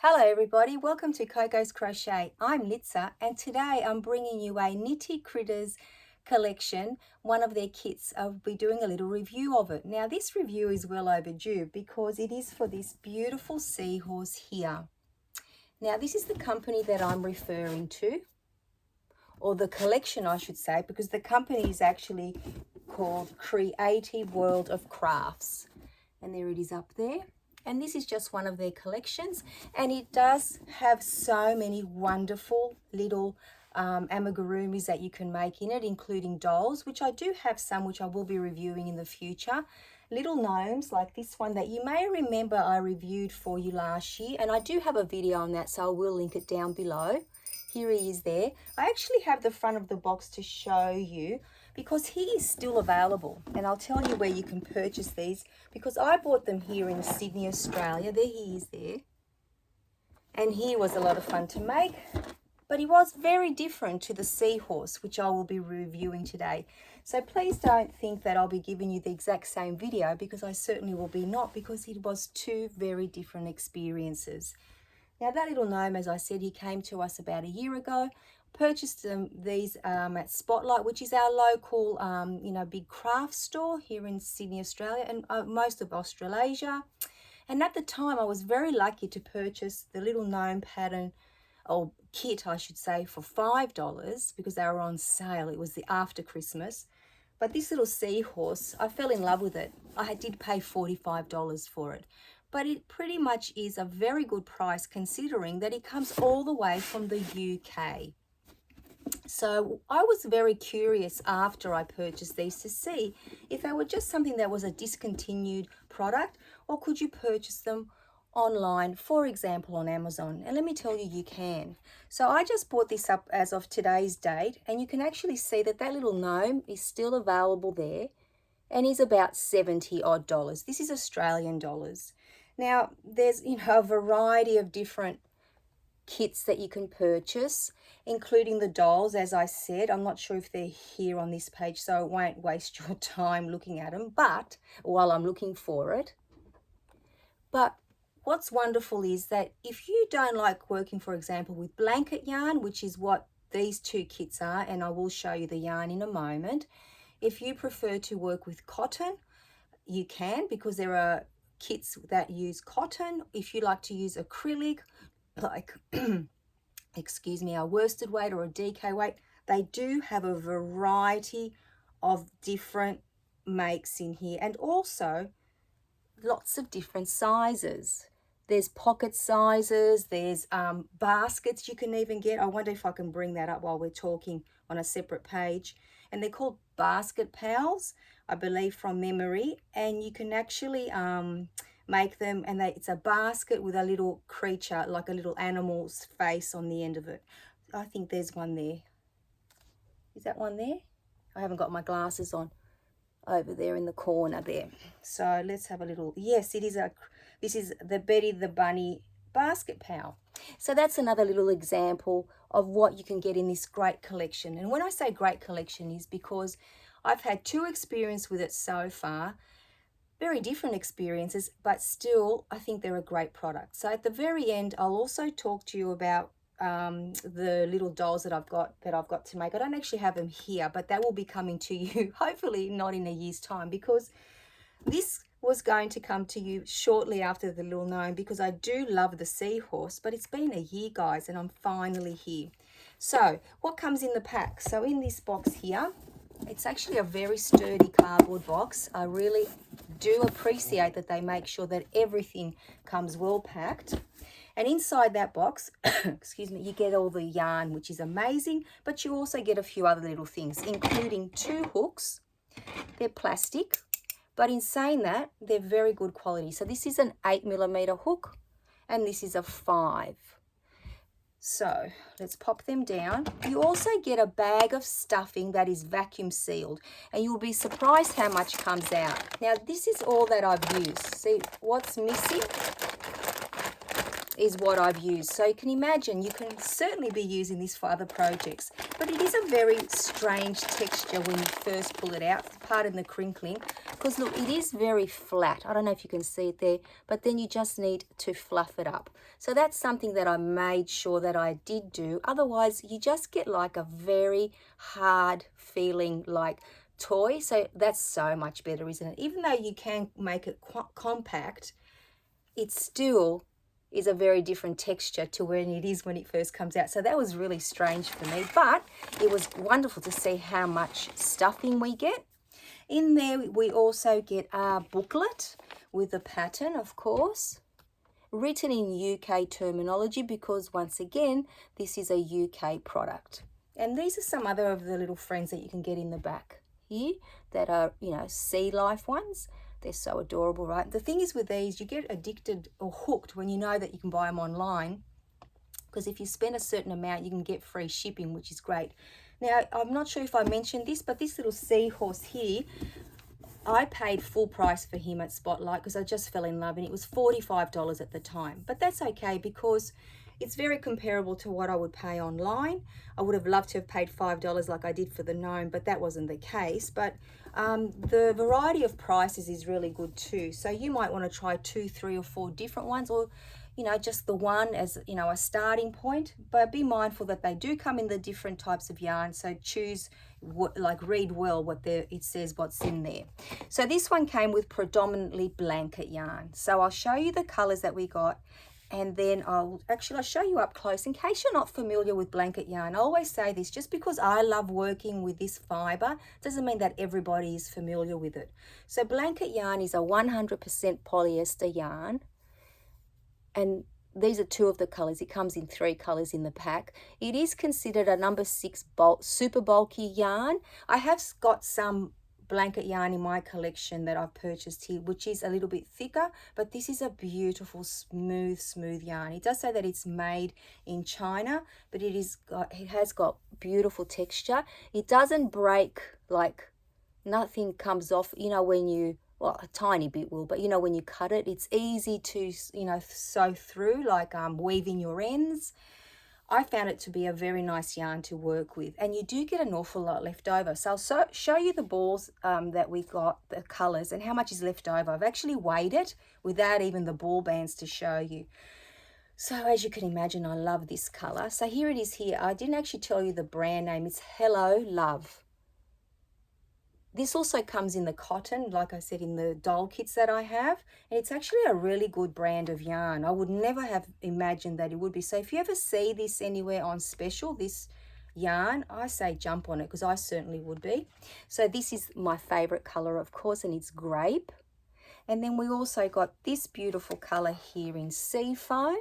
Hello everybody, welcome to Coco's Crochet. I'm Litsa and today I'm bringing you a Knitty Critters collection, one of their kits. I'll be doing a little review of it. Now this review is well overdue because it is for this beautiful seahorse here. Now this is the company that I'm referring to, or the collection I should say, because the company is actually called Creative World of Crafts. And there it is up there. And this is just one of their collections, and it does have so many wonderful little amigurumis that you can make in it, including dolls, which I do have some which I will be reviewing in the future. Little gnomes like this one that you may remember I reviewed for you last year, and I do have a video on that, so I will link it down below. Here he is there. I actually have the front of the box to show you because he is still available, and I'll tell you where you can purchase these because I bought them here in Sydney, Australia. There he is there, and he was a lot of fun to make, but he was very different to the seahorse, which I will be reviewing today. So please don't think that I'll be giving you the exact same video, because I certainly will be not, because it was two very different experiences. Now that little gnome, as I said, he came to us about a year ago. Purchased these at Spotlight, which is our local, big craft store here in Sydney, Australia, and most of Australasia. And at the time, I was very lucky to purchase the little gnome pattern, or kit, I should say, for $5 because they were on sale. It was the after Christmas. But this little seahorse, I fell in love with it. I did pay $45 for it. But it pretty much is a very good price considering that it comes all the way from the UK. So I was very curious after I purchased these to see if they were just something that was a discontinued product, or could you purchase them online, for example on Amazon. And let me tell you, you can. So I just bought this up as of today's date, and you can actually see that that little gnome is still available there, and is about $70 odd. This is Australian dollars. Now there's a variety of different kits that you can purchase, including the dolls. As I said, I'm not sure if they're here on this page, so I won't waste your time looking at them, but while I'm looking for it. But what's wonderful is that if you don't like working, for example, with blanket yarn, which is what these two kits are, and I will show you the yarn in a moment. If you prefer to work with cotton, you can, because there are kits that use cotton. If you like to use acrylic, like excuse me, a worsted weight or a DK weight, they do have a variety of different makes in here, and also lots of different sizes. There's pocket sizes, there's baskets you can even get. I wonder if I can bring that up while we're talking on a separate page. And they're called basket pals, I believe, from memory, and you can actually make them, and it's a basket with a little creature, like a little animal's face on the end of it. I think there's one there. Is that one there? I haven't got my glasses on. Over there in the corner there. So let's have a little, yes, this is the Betty the Bunny basket pal. So that's another little example of what you can get in this great collection. And when I say great collection is because I've had two experiences with it so far. Very different experiences, but still I think they're a great product. So at the very end, I'll also talk to you about the little dolls that I've got to make. I don't actually have them here, but they will be coming to you hopefully not in a year's time, because this was going to come to you shortly after the little gnome, because I do love the seahorse, but it's been a year, guys, and I'm finally here. So what comes in the pack? So in this box here, it's actually a very sturdy cardboard box. I really do appreciate that they make sure that everything comes well packed. And inside that box, excuse me, you get all the yarn, which is amazing, but you also get a few other little things, including two hooks. They're plastic, but in saying that, they're very good quality. So this is an 8mm hook, and this is a 5. So let's pop them down. You also get a bag of stuffing that is vacuum sealed, and you'll be surprised how much comes out. Now, this is all that I've used. See what's missing? is what I've used. So you can imagine you can certainly be using this for other projects, but it is a very strange texture when you first pull it out, pardon the crinkling, because look, it is very flat. I don't know if you can see it there, but then you just need to fluff it up. So that's something that I made sure that I did do. Otherwise you just get like a very hard feeling like toy. So that's so much better, isn't it? Even though you can make it compact, it still is a very different texture to when it is when it first comes out. So that was really strange for me, but it was wonderful to see how much stuffing we get. In there we also get our booklet with the pattern, of course, written in UK terminology because once again this is a UK product. And these are some other of the little friends that you can get in the back here that are, you know, sea life ones. They're so adorable, right? The thing is with these, you get addicted or hooked when you know that you can buy them online, because if you spend a certain amount, you can get free shipping, which is great. Now, I'm not sure if I mentioned this, but this little seahorse here, I paid full price for him at Spotlight because I just fell in love, and it was $45 at the time. But that's okay because it's very comparable to what I would pay online. I would have loved to have paid $5 like I did for the gnome, but that wasn't the case. But the variety of prices is really good too. So you might want to try 2, 3 or 4 different ones, or you know, just the one as, you know, a starting point. But be mindful that they do come in the different types of yarn, so choose read well what it says what's in there. So this one came with predominantly blanket yarn. So I'll show you the colors that we got, and then I'll show you up close in case you're not familiar with blanket yarn. I always say this, just because I love working with this fiber doesn't mean that everybody is familiar with it. So blanket yarn is a 100% polyester yarn, and these are 2 of the colors. It comes in 3 colors in the pack. It is considered a number 6 super bulky yarn. I have got some blanket yarn in my collection that I've purchased here, which is a little bit thicker, but this is a beautiful smooth yarn. It does say that it's made in China, but it has got beautiful texture. It doesn't break, like nothing comes off, you know, when you, well, a tiny bit will, but you know, when you cut it, it's easy to, you know, sew through, like weaving your ends. I found it to be a very nice yarn to work with, and you do get an awful lot left over. So I'll show you the balls that we got, the colors, and how much is left over. I've actually weighed it without even the ball bands to show you. So as you can imagine, I love this color. So here it is here. I didn't actually tell you the brand name. It's Hello Love. This also comes in the cotton, like I said, in the doll kits that I have. And it's actually a really good brand of yarn. I would never have imagined that it would be. So if you ever see this anywhere on special, this yarn, I say jump on it, because I certainly would be. So this is my favorite color, of course, and it's grape. And then we also got this beautiful color here in sea foam.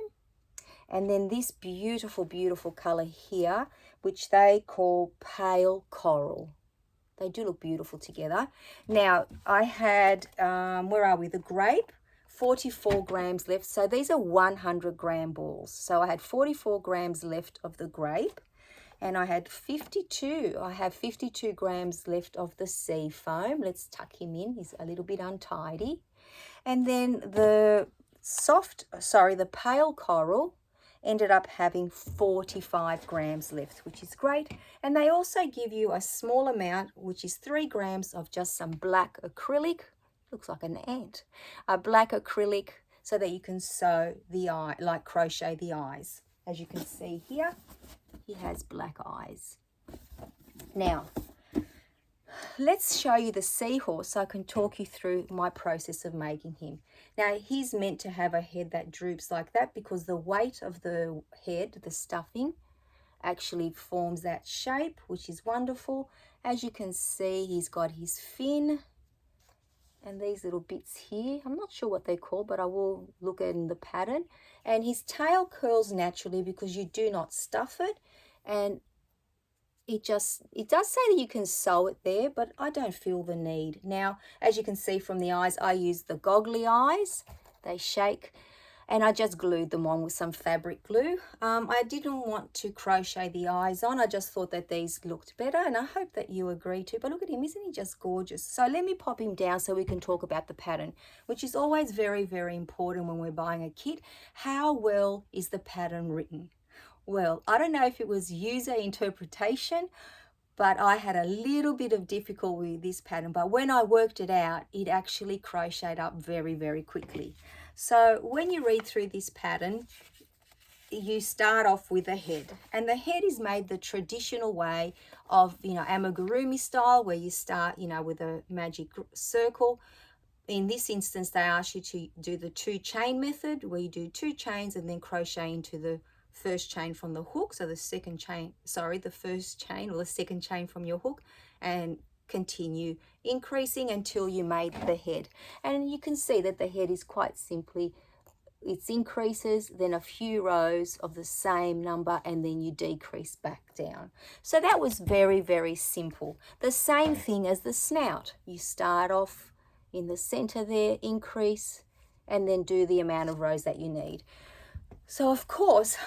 And then this beautiful color here, which they call pale coral. They do look beautiful together. Now, I had, where are we? The grape, 44 grams left. So these are 100 gram balls. So I had 44 grams left of the grape, and I had 52. I have 52 grams left of the sea foam. Let's tuck him in. He's a little bit untidy. And then the pale coral ended up having 45 grams left, which is great. And they also give you a small amount, which is 3 grams of just some black acrylic. Looks like an ant. A black acrylic, so that you can sew the eye, like crochet the eyes. As you can see here, he has black eyes. Now, let's show you the seahorse so I can talk you through my process of making him. Now, he's meant to have a head that droops like that because the weight of the head, the stuffing, actually forms that shape, which is wonderful. As you can see, he's got his fin and these little bits here. I'm not sure what they're called, but I will look at in the pattern. And his tail curls naturally because you do not stuff it. And it does say that you can sew it there, but I don't feel the need. Now, as you can see from the eyes, I use the goggly eyes. They shake. and I just glued them on with some fabric glue. I didn't want to crochet the eyes on. I just thought that these looked better, and I hope that you agree too. But look at him, isn't he just gorgeous? So let me pop him down so we can talk about the pattern, which is always very, very important when we're buying a kit. How well is the pattern written? Well, I don't know if it was user interpretation, but I had a little bit of difficulty with this pattern. But when I worked it out, it actually crocheted up very, very quickly. So when you read through this pattern, you start off with a head, and the head is made the traditional way of, amigurumi style, where you start, with a magic circle. In this instance, they ask you to do the 2 chain method, where you do 2 chains and then crochet into the first chain from the hook. So the first chain or the second chain from your hook, and continue increasing until you made the head. And you can see that the head is quite simply, it increases, then a few rows of the same number, and then you decrease back down. So that was very, very simple. The same thing as the snout. You start off in the center there, increase, and then do the amount of rows that you need. So of course,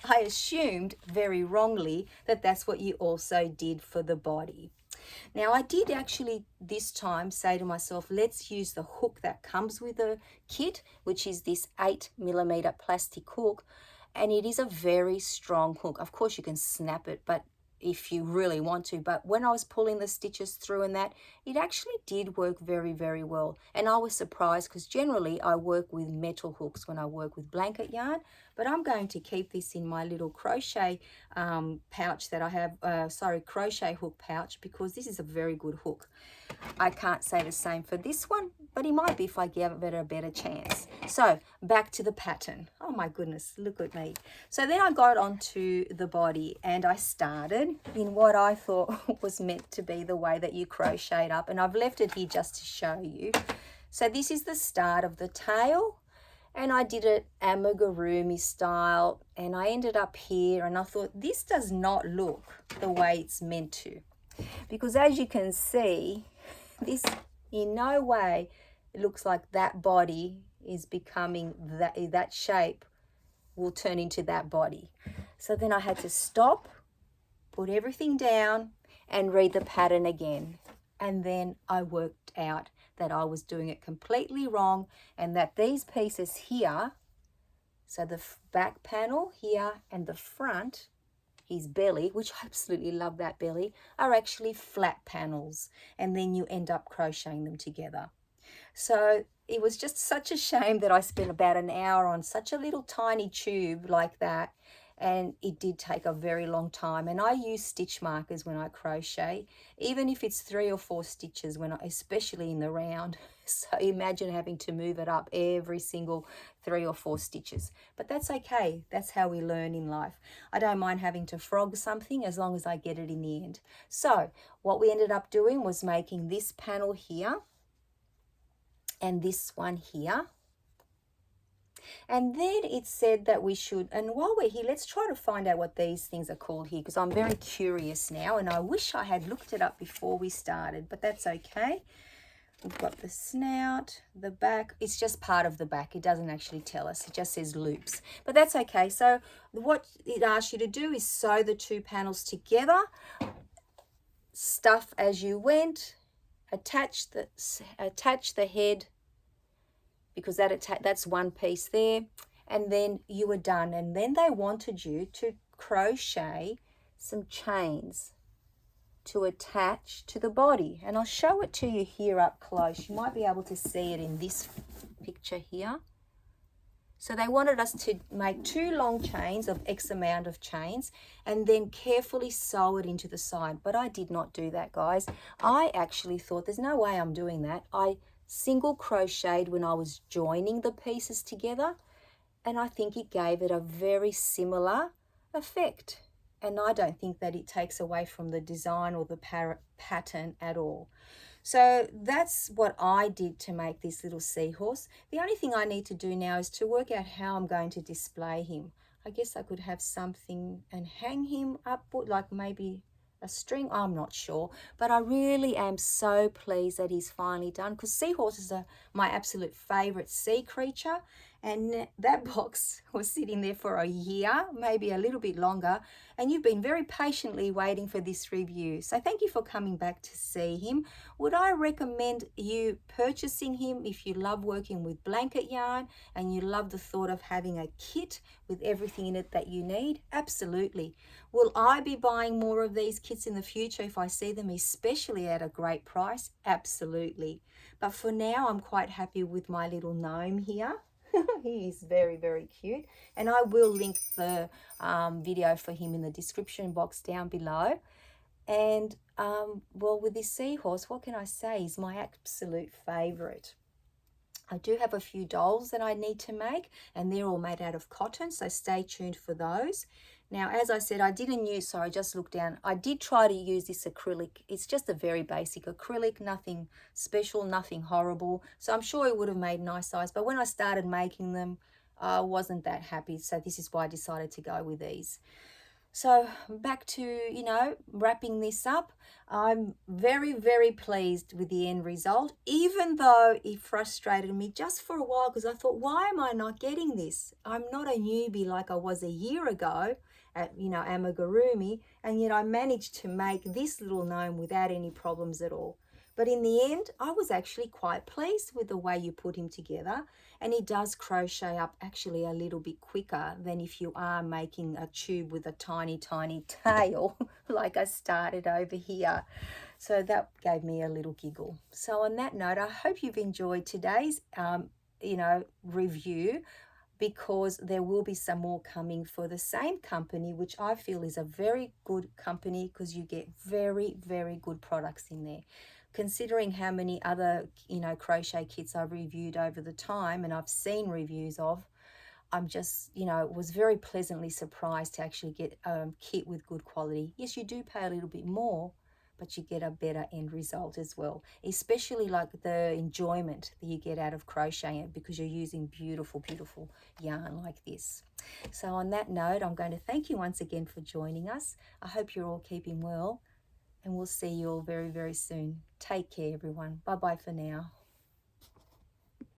I assumed very wrongly that that's what you also did for the body. Now I did actually this time say to myself, let's use the hook that comes with the kit, which is this 8mm plastic hook, and it is a very strong hook. Of course you can snap it, but if you really want to. But when I was pulling the stitches through and that, it actually did work very, very well. And I was surprised, because generally I work with metal hooks when I work with blanket yarn, but I'm going to keep this in my little crochet pouch that I have, crochet hook pouch, because this is a very good hook. I can't say the same for this one, but it might be if I give it a better chance. So back to the pattern. Oh my goodness, look at me. So then I got onto the body, and I started in what I thought was meant to be the way that you crochet up, and I've left it here just to show you. So this is the start of the tail, and I did it amigurumi style, and I ended up here, and I thought this does not look the way it's meant to, because as you can see, this in no way looks like that body is becoming that shape will turn into that body. So then I had to stop, put everything down, and read the pattern again. And then I worked out that I was doing it completely wrong, and that these pieces here, so the back panel here and the front, his belly, which I absolutely love that belly, are actually flat panels, and then you end up crocheting them together. So it was just such a shame that I spent about an hour on such a little tiny tube like that, and it did take a very long time. And I use stitch markers when I crochet, even if it's 3 or 4 stitches, especially in the round. So imagine having to move it up every single 3 or 4 stitches. But that's okay. That's how we learn in life. I don't mind having to frog something as long as I get it in the end. So what we ended up doing was making this panel here and this one here. And then it said that we should, and while we're here, let's try to find out what these things are called here, because I'm very curious now, and I wish I had looked it up before we started, but that's okay. We've got the snout, the back. It's just part of the back. It doesn't actually tell us. It just says loops, but that's okay. So what it asks you to do is sew the 2 panels together, stuff as you went, attach the head, because that's one piece there, and then you were done. And then they wanted you to crochet some chains to attach to the body, and I'll show it to you here up close. You might be able to see it in this picture here. So they wanted us to make 2 long chains of X amount of chains, and then carefully sew it into the side. But I did not do that, guys. I actually thought there's no way I'm doing that. I single crocheted when I was joining the pieces together, and I think it gave it a very similar effect. And I don't think that it takes away from the design or the pattern at all. So that's what I did to make this little seahorse. The only thing I need to do now is to work out how I'm going to display him. I guess I could have something and hang him up, like maybe a string, I'm not sure, but I really am so pleased that he's finally done, because seahorses are my absolute favorite sea creature, And that box was sitting there for a year, maybe a little bit longer, and you've been very patiently waiting for this review. So thank you for coming back to see him. Would I recommend you purchasing him if you love working with blanket yarn and you love the thought of having a kit with everything in it that you need? Absolutely. Will I be buying more of these kits in the future if I see them, especially at a great price? Absolutely. But for now, I'm quite happy with my little gnome here. He is very, very cute. And I will link the video for him in the description box down below. And well, with this seahorse, what can I say? He's my absolute favorite. I do have a few dolls that I need to make, and they're all made out of cotton, so stay tuned for those. Now, as I said, I didn't use, sorry, I just looked down. I did try to use this acrylic. It's just a very basic acrylic, nothing special, nothing horrible. So I'm sure it would have made nice size, but when I started making them, I wasn't that happy. So this is why I decided to go with these. So back to, wrapping this up, I'm very, very pleased with the end result, even though it frustrated me just for a while because I thought, why am I not getting this? I'm not a newbie like I was a year ago at, amigurumi, and yet I managed to make this little gnome without any problems at all. But in the end, I was actually quite pleased with the way you put him together, and he does crochet up actually a little bit quicker than if you are making a tube with a tiny, tiny tail like I started over here. So that gave me a little giggle. So on that note, I hope you've enjoyed today's, review, because there will be some more coming for the same company, which I feel is a very good company because you get very, very good products in there. Considering how many other, crochet kits I've reviewed over the time and I've seen reviews of, I'm just, was very pleasantly surprised to actually get a kit with good quality. Yes, you do pay a little bit more, but you get a better end result as well, especially like the enjoyment that you get out of crocheting it because you're using beautiful, beautiful yarn like this. So on that note, I'm going to thank you once again for joining us. I hope you're all keeping well, and we'll see you all very, very soon. Take care, everyone. Bye-bye for now.